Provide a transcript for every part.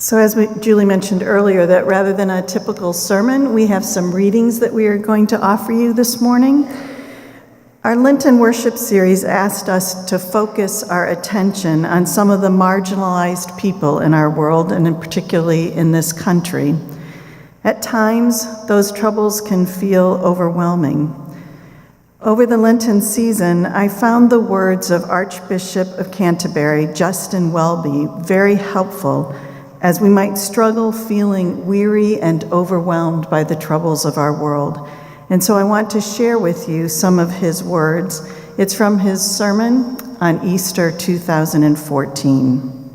So as Julie mentioned earlier, that rather than a typical sermon, we have some readings that we are going to offer you this morning. Our Lenten worship series asked us to focus our attention on some of the marginalized people in our world, and particularly in this country. At times, those troubles can feel overwhelming. Over the Lenten season, I found the words of Archbishop of Canterbury, Justin Welby, very helpful as we might struggle feeling weary and overwhelmed by the troubles of our world. And so I want to share with you some of his words. It's from his sermon on Easter 2014.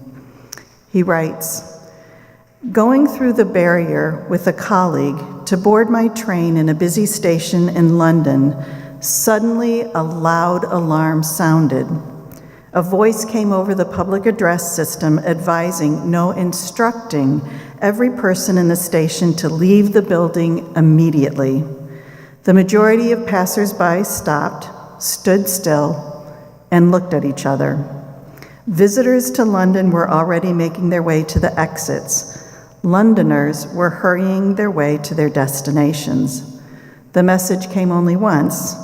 He writes, "Going through the barrier with a colleague to board my train in a busy station in London, suddenly a loud alarm sounded. A voice came over the public address system advising, no, instructing every person in the station to leave the building immediately. The majority of passers-by stopped, stood still, and looked at each other. Visitors to London were already making their way to the exits. Londoners were hurrying their way to their destinations. The message came only once.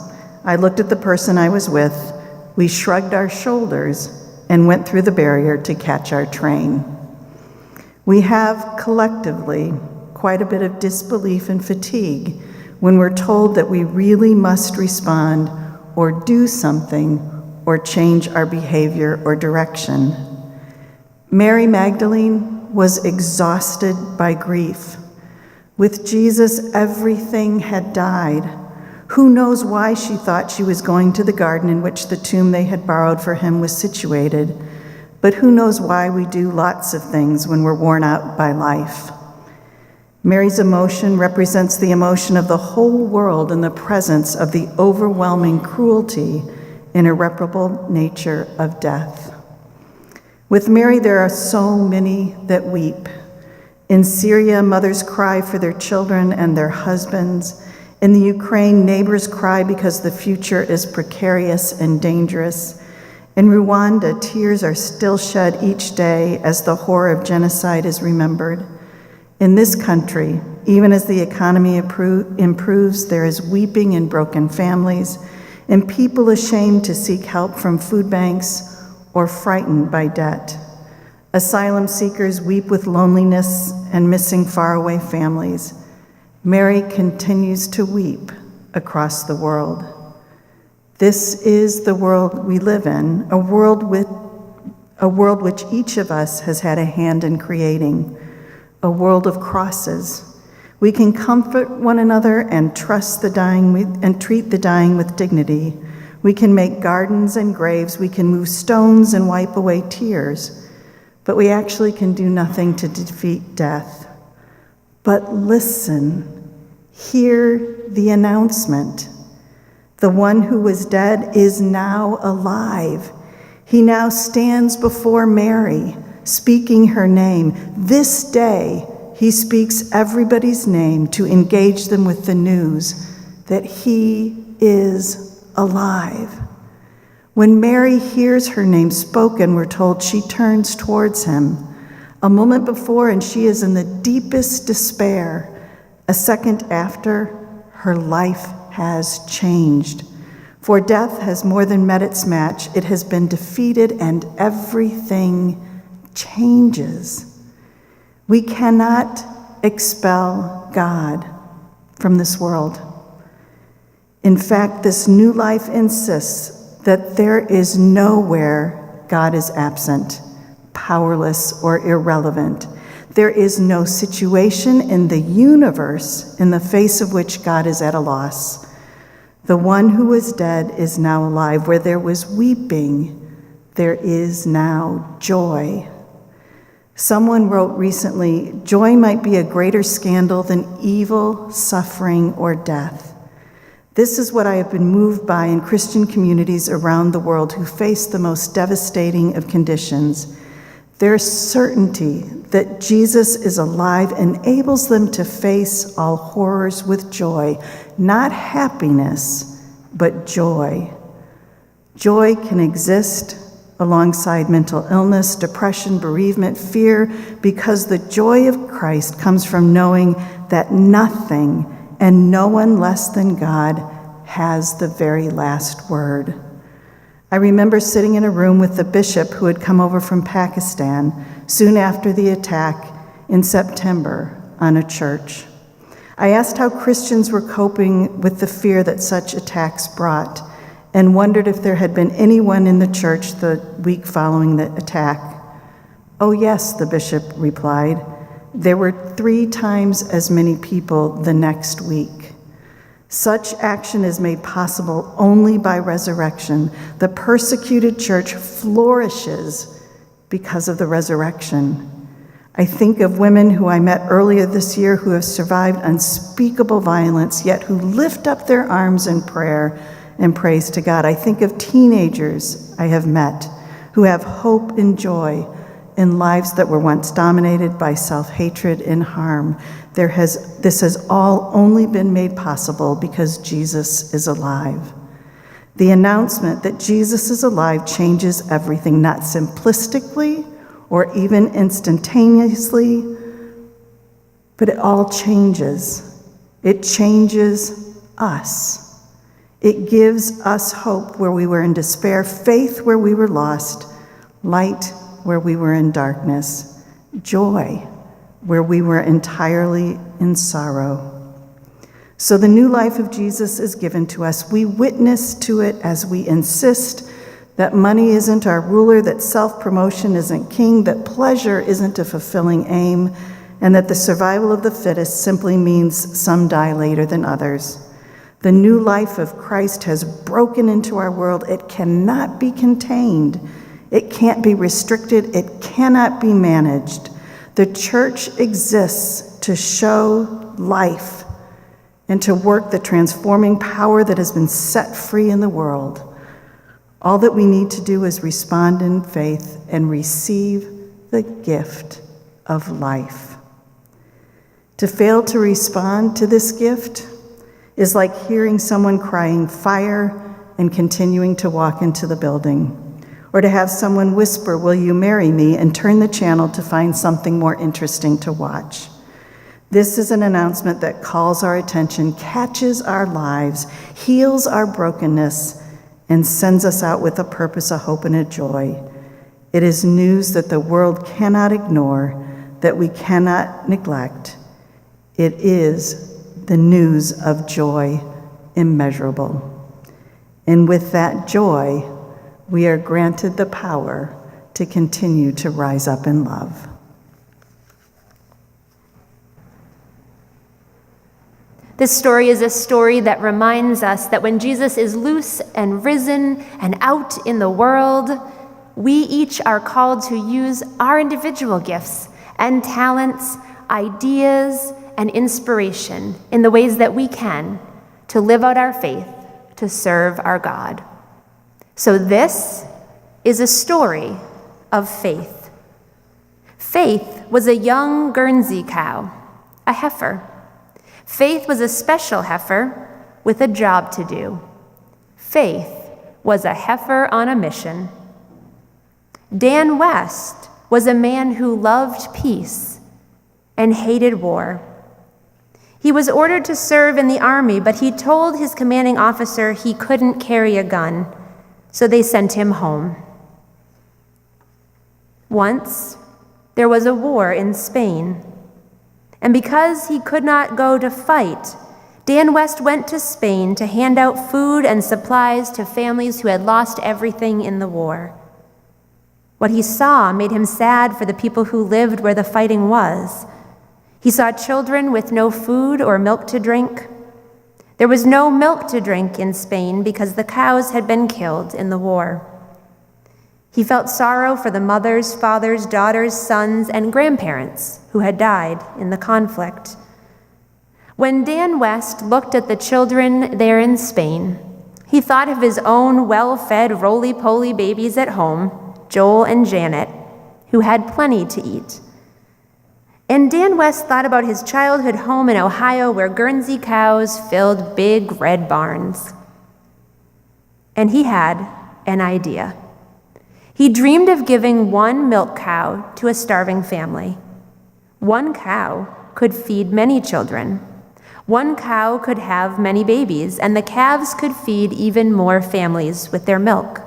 I looked at the person I was with. We shrugged our shoulders and went through the barrier to catch our train. We have collectively quite a bit of disbelief and fatigue when we're told that we really must respond or do something or change our behavior or direction. Mary Magdalene was exhausted by grief. With Jesus, everything had died. Who knows why she thought she was going to the garden in which the tomb they had borrowed for him was situated, but who knows why we do lots of things when we're worn out by life. Mary's emotion represents the emotion of the whole world in the presence of the overwhelming cruelty and irreparable nature of death. With Mary, there are so many that weep. In Syria, mothers cry for their children and their husbands. In the Ukraine, neighbors cry because the future is precarious and dangerous. In Rwanda, tears are still shed each day as the horror of genocide is remembered. In this country, even as the economy improves, there is weeping in broken families and people ashamed to seek help from food banks or frightened by debt. Asylum seekers weep with loneliness and missing faraway families. Mary continues to weep across the world. This is the world we live in, a world which each of us has had a hand in creating, a world of crosses. We can comfort one another and trust the dying and treat the dying with dignity. We can make gardens and graves. We can move stones and wipe away tears, but we actually can do nothing to defeat death. But listen, hear the announcement. The one who was dead is now alive. He now stands before Mary, speaking her name. This day, he speaks everybody's name to engage them with the news that he is alive. When Mary hears her name spoken, we're told she turns towards him. A moment before, and she is in the deepest despair. A second after, her life has changed. For death has more than met its match. It has been defeated, and everything changes. We cannot expel God from this world. In fact, this new life insists that there is nowhere God is absent, powerless, or irrelevant. There is no situation in the universe in the face of which God is at a loss. The one who was dead is now alive. Where there was weeping, there is now joy. Someone wrote recently, joy might be a greater scandal than evil, suffering, or death. This is what I have been moved by in Christian communities around the world who face the most devastating of conditions. Their certainty that Jesus is alive enables them to face all horrors with joy, not happiness, but joy. Joy can exist alongside mental illness, depression, bereavement, fear, because the joy of Christ comes from knowing that nothing and no one less than God has the very last word. I remember sitting in a room with the bishop who had come over from Pakistan soon after the attack in September on a church. I asked how Christians were coping with the fear that such attacks brought, and wondered if there had been anyone in the church the week following the attack. "Oh yes," the bishop replied. "There were 3 times as many people the next week." Such action is made possible only by resurrection. The persecuted church flourishes because of the resurrection. I think of women who I met earlier this year who have survived unspeakable violence, yet who lift up their arms in prayer and praise to God. I think of teenagers I have met who have hope and joy in lives that were once dominated by self-hatred and harm. This has all only been made possible because Jesus is alive. The announcement that Jesus is alive changes everything, not simplistically or even instantaneously, but it all changes. It changes us. It gives us hope where we were in despair, faith where we were lost, light where we were in darkness, joy where we were entirely in sorrow. So the new life of Jesus is given to us. We witness to it as we insist that money isn't our ruler, that self-promotion isn't king, that pleasure isn't a fulfilling aim, and that the survival of the fittest simply means some die later than others. The new life of Christ has broken into our world. It cannot be contained. It can't be restricted. It cannot be managed. The church exists to show life and to work the transforming power that has been set free in the world. All that we need to do is respond in faith and receive the gift of life. To fail to respond to this gift is like hearing someone crying fire and continuing to walk into the building, or to have someone whisper, "Will you marry me?" and turn the channel to find something more interesting to watch. This is an announcement that calls our attention, catches our lives, heals our brokenness, and sends us out with a purpose, a hope, and a joy. It is news that the world cannot ignore, that we cannot neglect. It is the news of joy immeasurable. And with that joy, we are granted the power to continue to rise up in love. This story is a story that reminds us that when Jesus is loose and risen and out in the world, we each are called to use our individual gifts and talents, ideas, and inspiration in the ways that we can to live out our faith, to serve our God. So this is a story of faith. Faith was a young Guernsey cow, a heifer. Faith was a special heifer with a job to do. Faith was a heifer on a mission. Dan West was a man who loved peace and hated war. He was ordered to serve in the army, but he told his commanding officer he couldn't carry a gun, so they sent him home. Once, there was a war in Spain, and because he could not go to fight, Dan West went to Spain to hand out food and supplies to families who had lost everything in the war. What he saw made him sad for the people who lived where the fighting was. He saw children with no food or milk to drink. There was no milk to drink in Spain because the cows had been killed in the war. He felt sorrow for the mothers, fathers, daughters, sons, and grandparents who had died in the conflict. When Dan West looked at the children there in Spain, he thought of his own well-fed, roly-poly babies at home, Joel and Janet, who had plenty to eat. And Dan West thought about his childhood home in Ohio where Guernsey cows filled big red barns. And he had an idea. He dreamed of giving one milk cow to a starving family. One cow could feed many children. One cow could have many babies, and the calves could feed even more families with their milk.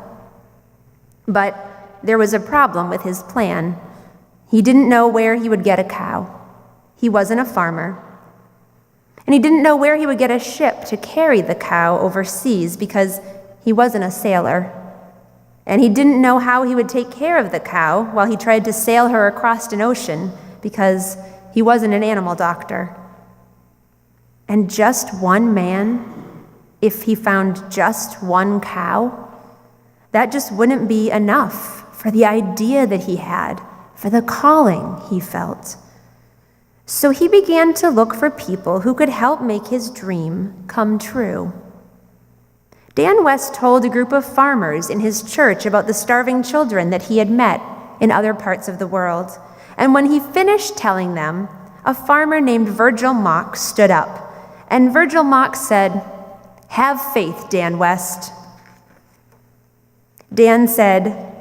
But there was a problem with his plan. He didn't know where he would get a cow. He wasn't a farmer. And he didn't know where he would get a ship to carry the cow overseas because he wasn't a sailor. And he didn't know how he would take care of the cow while he tried to sail her across an ocean because he wasn't an animal doctor. And just one man, if he found just one cow, that just wouldn't be enough for the idea that he had, for the calling he felt. So he began to look for people who could help make his dream come true. Dan West told a group of farmers in his church about the starving children that he had met in other parts of the world. And when he finished telling them, a farmer named Virgil Mock stood up. And Virgil Mock said, "Have faith, Dan West." Dan said,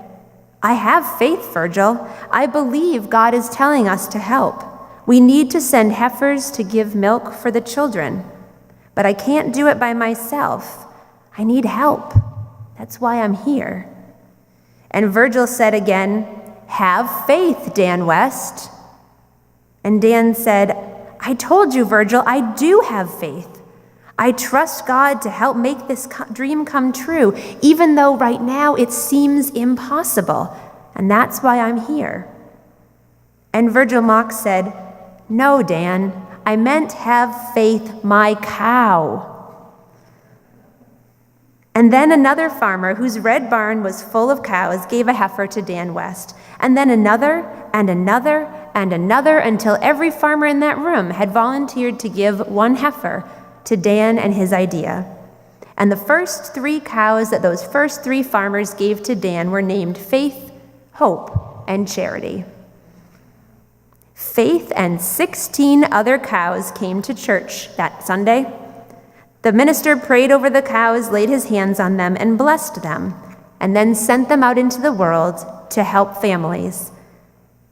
"I have faith, Virgil. I believe God is telling us to help. We need to send heifers to give milk for the children. But I can't do it by myself. I need help. That's why I'm here." And Virgil said again, "Have faith, Dan West." And Dan said, "I told you, Virgil, I do have faith. I trust God to help make this dream come true, even though right now it seems impossible. And that's why I'm here." And Virgil Mock said, "No, Dan, I meant have faith, my cow." And then another farmer whose red barn was full of cows gave a heifer to Dan West, and then another and another and another until every farmer in that room had volunteered to give one heifer to Dan and his idea. And the first 3 cows that those first 3 farmers gave to Dan were named Faith, Hope, and Charity. Faith and 16 other cows came to church that Sunday. The minister prayed over the cows, laid his hands on them, and blessed them, and then sent them out into the world to help families.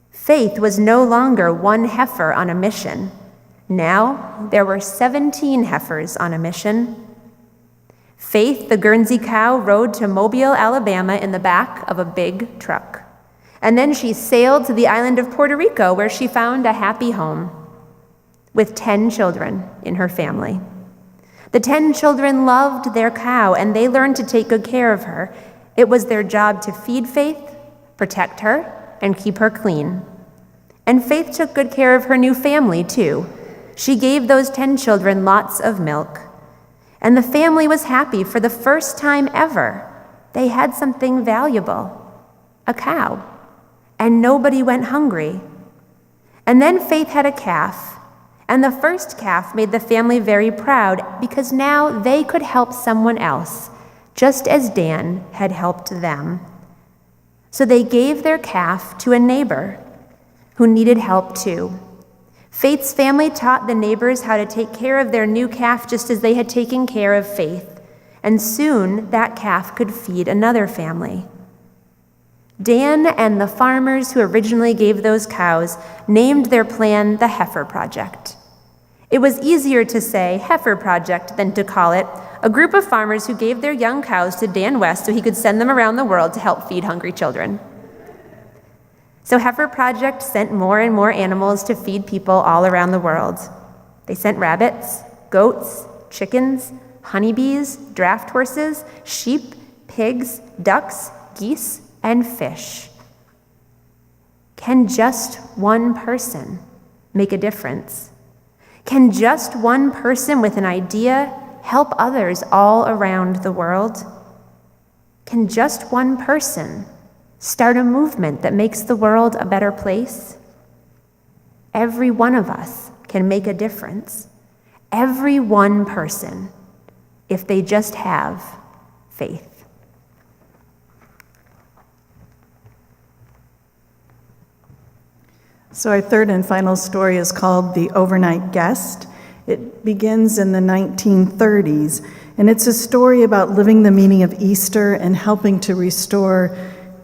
Faith was no longer one heifer on a mission. Now there were 17 heifers on a mission. Faith, the Guernsey cow, rode to Mobile, Alabama in the back of a big truck. And then she sailed to the island of Puerto Rico, where she found a happy home with 10 children in her family. The 10 children loved their cow, and they learned to take good care of her. It was their job to feed Faith, protect her, and keep her clean. And Faith took good care of her new family, too. She gave those 10 children lots of milk. And the family was happy for the first time ever. They had something valuable, a cow. And nobody went hungry. And then Faith had a calf. And the first calf made the family very proud because now they could help someone else, just as Dan had helped them. So they gave their calf to a neighbor who needed help too. Faith's family taught the neighbors how to take care of their new calf just as they had taken care of Faith. And soon that calf could feed another family. Dan and the farmers who originally gave those cows named their plan the Heifer Project. It was easier to say Heifer Project than to call it a group of farmers who gave their young cows to Dan West so he could send them around the world to help feed hungry children. So Heifer Project sent more and more animals to feed people all around the world. They sent rabbits, goats, chickens, honeybees, draft horses, sheep, pigs, ducks, geese, and fish. Can just one person make a difference? Can just one person with an idea help others all around the world? Can just one person start a movement that makes the world a better place? Every one of us can make a difference. Every one person, if they just have faith. So our third and final story is called The Overnight Guest. It begins in the 1930s, and it's a story about living the meaning of Easter and helping to restore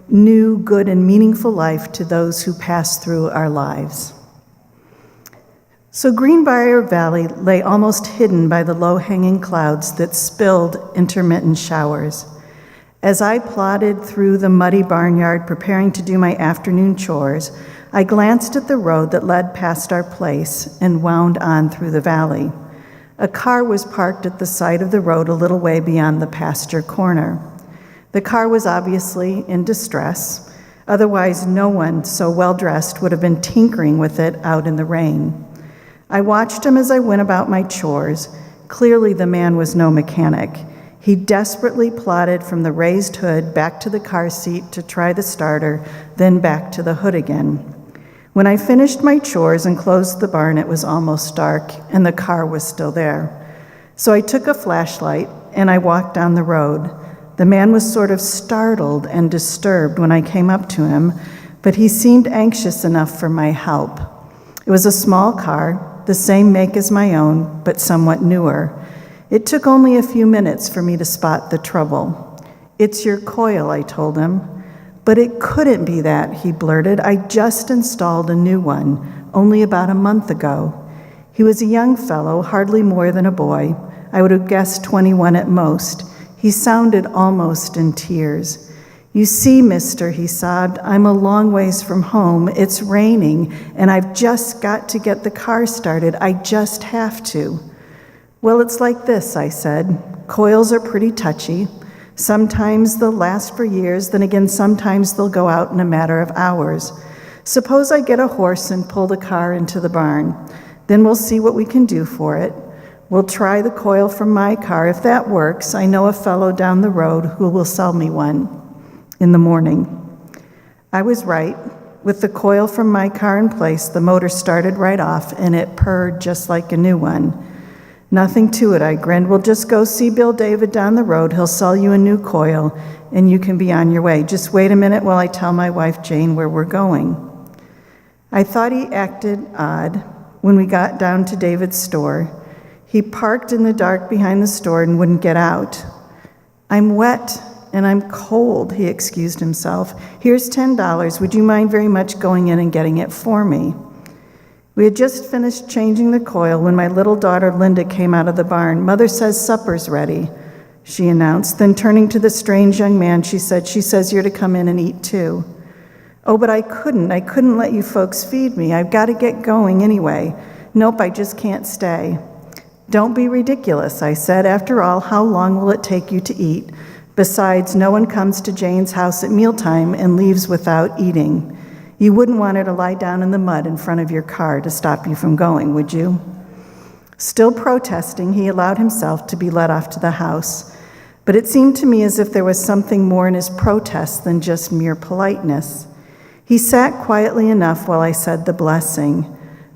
new, good, and meaningful life to those who pass through our lives. So Greenbrier Valley lay almost hidden by the low-hanging clouds that spilled intermittent showers. As I plodded through the muddy barnyard preparing to do my afternoon chores, I glanced at the road that led past our place and wound on through the valley. A car was parked at the side of the road a little way beyond the pasture corner. The car was obviously in distress. Otherwise, no one so well-dressed would have been tinkering with it out in the rain. I watched him as I went about my chores. Clearly, the man was no mechanic. He desperately plodded from the raised hood back to the car seat to try the starter, then back to the hood again. When I finished my chores and closed the barn, it was almost dark, and the car was still there. So I took a flashlight, and I walked down the road. The man was sort of startled and disturbed when I came up to him, but he seemed anxious enough for my help. It was a small car, the same make as my own, but somewhat newer. It took only a few minutes for me to spot the trouble. "It's your coil," I told him. "But it couldn't be that," he blurted. "I just installed a new one, only about a month ago." He was a young fellow, hardly more than a boy. I would have guessed 21 at most. He sounded almost in tears. "You see, mister," he sobbed, "I'm a long ways from home. It's raining, and I've just got to get the car started. I just have to." "Well, it's like this," I said. "Coils are pretty touchy. Sometimes they'll last for years, then again sometimes they'll go out in a matter of hours. Suppose I get a horse and pull the car into the barn. Then we'll see what we can do for it. We'll try the coil from my car. If that works, I know a fellow down the road who will sell me one in the morning." I was right. With the coil from my car in place, the motor started right off, and it purred just like a new one. "Nothing to it," I grinned. "We'll just go see Bill David down the road. He'll sell you a new coil, and you can be on your way. Just wait a minute while I tell my wife Jane where we're going." I thought he acted odd when we got down to David's store. He parked in the dark behind the store and wouldn't get out. "I'm wet and I'm cold," he excused himself. "Here's $10. Would you mind very much going in and getting it for me?" We had just finished changing the coil when my little daughter Linda came out of the barn. "Mother says supper's ready," she announced. Then turning to the strange young man, she says you're to come in and eat too." "Oh, but I couldn't let you folks feed me. I've got to get going anyway." "Nope, I just can't stay." "Don't be ridiculous," I said. "After all, how long will it take you to eat? Besides, no one comes to Jane's house at mealtime and leaves without eating. You wouldn't want her to lie down in the mud in front of your car to stop you from going, would you?" Still protesting, he allowed himself to be led off to the house. But it seemed to me as if there was something more in his protest than just mere politeness. He sat quietly enough while I said the blessing.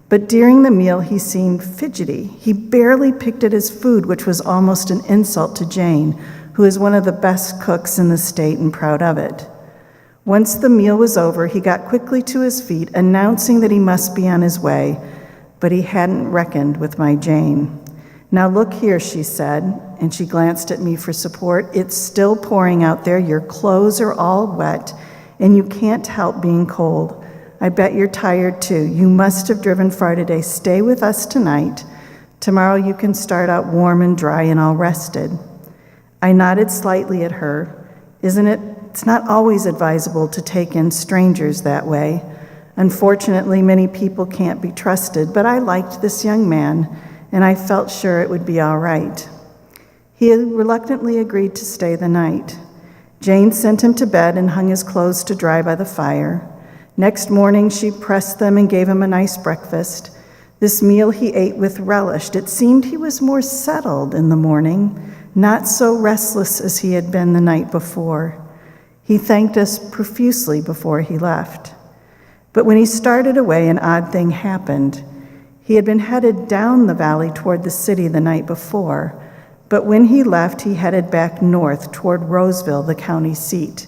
But during the meal, he seemed fidgety. He barely picked at his food, which was almost an insult to Jane, who is one of the best cooks in the state and proud of it. Once the meal was over, he got quickly to his feet, announcing that he must be on his way, but he hadn't reckoned with my Jane. "Now look here," she said, and she glanced at me for support. "It's still pouring out there, your clothes are all wet, and you can't help being cold. I bet you're tired too. You must have driven far today. Stay with us tonight. Tomorrow you can start out warm and dry and all rested." I nodded slightly at her. "Isn't it? It's not always advisable to take in strangers that way. Unfortunately, many people can't be trusted, but I liked this young man, and I felt sure it would be all right." He reluctantly agreed to stay the night. Jane sent him to bed and hung his clothes to dry by the fire. Next morning, she pressed them and gave him a nice breakfast. This meal he ate with relish. It seemed he was more settled in the morning, not so restless as he had been the night before. He thanked us profusely before he left. But when he started away, an odd thing happened. He had been headed down the valley toward the city the night before, but when he left, he headed back north toward Roseville, the county seat.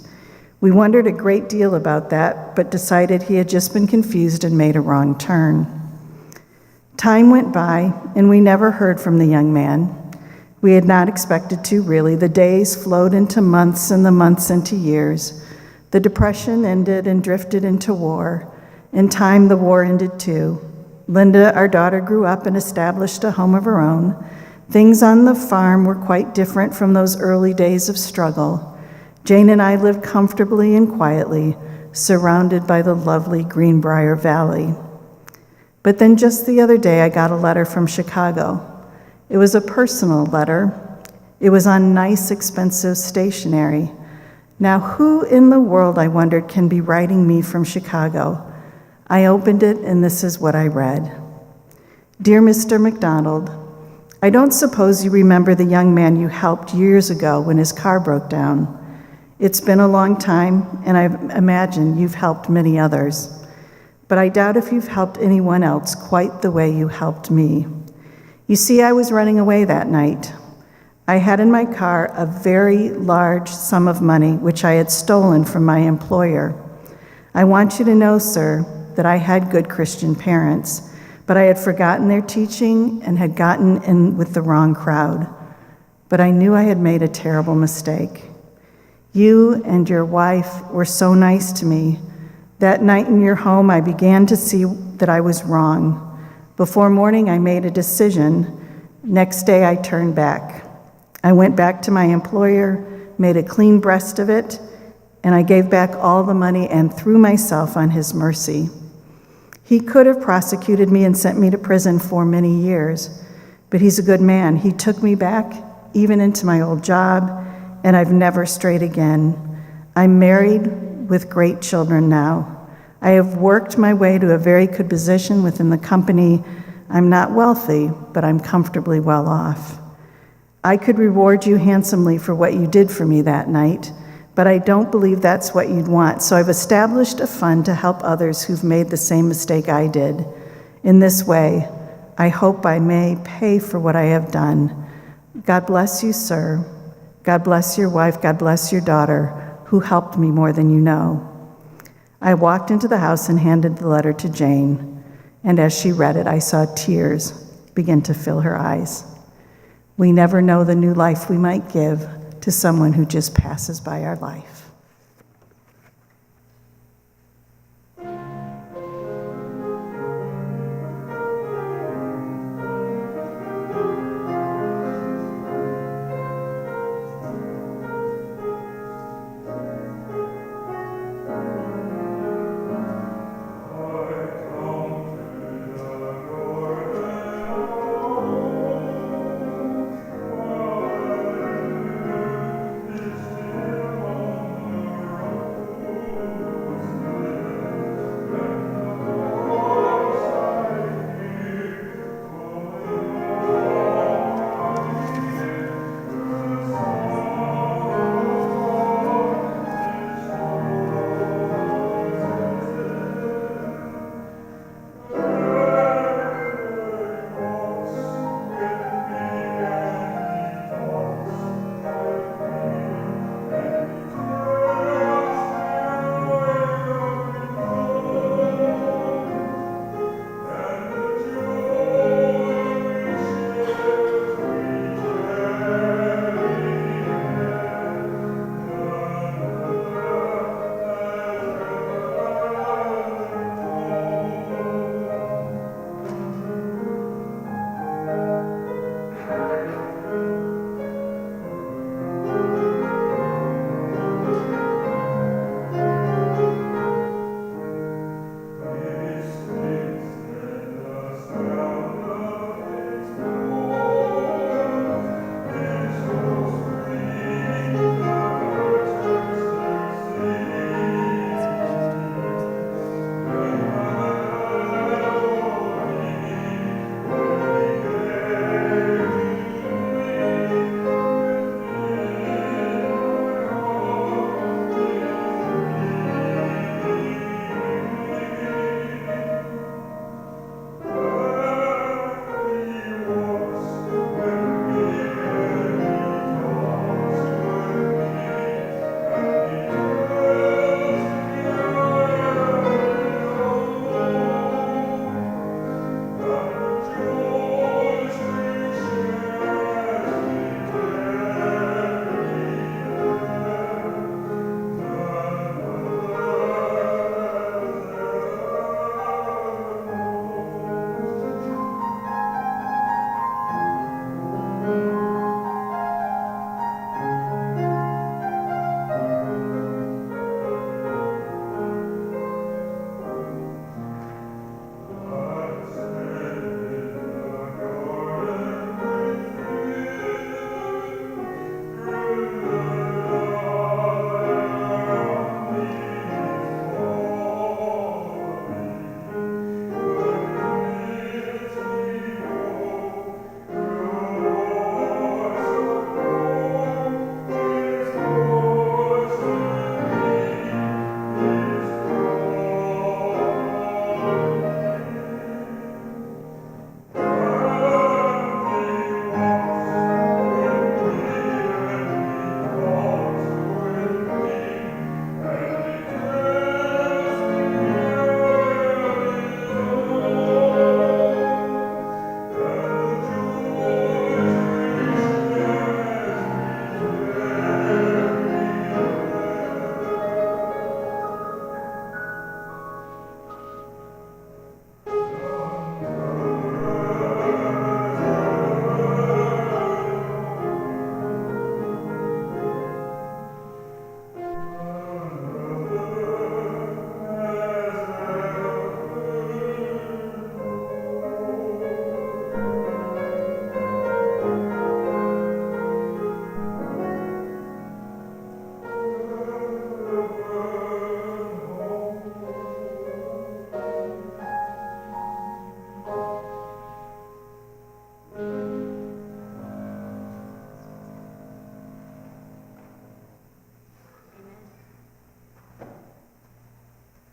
We wondered a great deal about that, but decided he had just been confused and made a wrong turn. Time went by, and we never heard from the young man. We had not expected to, really. The days flowed into months and the months into years. The Depression ended and drifted into war. In time, the war ended too. Linda, our daughter, grew up and established a home of her own. Things on the farm were quite different from those early days of struggle. Jane and I lived comfortably and quietly, surrounded by the lovely Greenbrier Valley. But then just the other day, I got a letter from Chicago. It was a personal letter. It was on nice, expensive stationery. Now, who in the world, I wondered, can be writing me from Chicago? I opened it, and this is what I read. Dear Mr. McDonald, I don't suppose you remember the young man you helped years ago when his car broke down. It's been a long time, and I imagine you've helped many others. But I doubt if you've helped anyone else quite the way you helped me. You see, I was running away that night. I had in my car a very large sum of money which I had stolen from my employer. I want you to know, sir, that I had good Christian parents, but I had forgotten their teaching and had gotten in with the wrong crowd. But I knew I had made a terrible mistake. You and your wife were so nice to me. That night in your home, I began to see that I was wrong. Before morning, I made a decision. Next day, I turned back. I went back to my employer, made a clean breast of it, and I gave back all the money and threw myself on his mercy. He could have prosecuted me and sent me to prison for many years, but he's a good man. He took me back, even into my old job, and I've never strayed again. I'm married with great children now. I have worked my way to a very good position within the company. I'm not wealthy, but I'm comfortably well off. I could reward you handsomely for what you did for me that night, but I don't believe that's what you'd want, so I've established a fund to help others who've made the same mistake I did. In this way, I hope I may pay for what I have done. God bless you, sir. God bless your wife. God bless your daughter, who helped me more than you know. I walked into the house and handed the letter to Jane, and as she read it, I saw tears begin to fill her eyes. We never know the new life we might give to someone who just passes by our life.